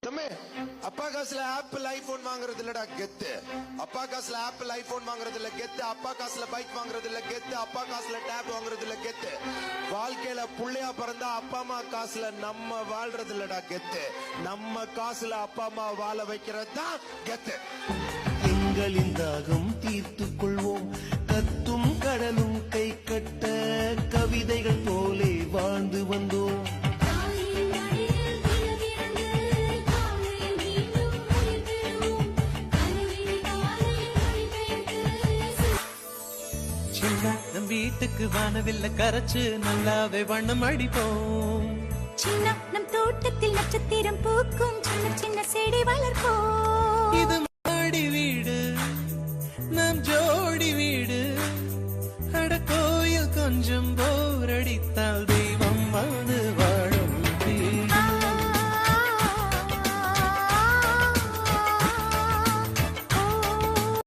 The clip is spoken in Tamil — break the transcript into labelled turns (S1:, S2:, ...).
S1: தம்பி, அப்பா காசுல ஆப்பிள் ஐபோன் வாங்குறது இல்லடா கெத்து. அப்பா காசுல ஆப்பிள் ஐபோன் வாங்குறது இல்ல கெத்து. அப்பா காசுல பைக் வாங்குறது இல்ல கெத்து. அப்பா காசுல டேப் வாங்குறது இல்ல கெத்து. வாழ்க்கையில புள்ளையா பிறந்தா அப்பா அம்மா காசுல நம்ம வாழ்றது இல்லடா கெத்து. நம்ம காசுல அப்பா அம்மா வாழ வைக்கிறது தான் கெத்து.
S2: எங்களின் தாகம் தீர்த்துக் கொள்வோம். கத்தும் கடலும் கை கட்ட கவிதைகள் போலே வாழ்ந்து வந்தோம்.
S3: நம் வீட்டுக்கு வானவில்ல கரைச்சு நல்லாவே வண்ணம் அடிப்போம்.
S4: சின்ன நம் தோட்டத்தில் நட்சத்திரம் பூக்கும் சின்ன சின்ன செடி வளர்ப்போம்.
S3: இது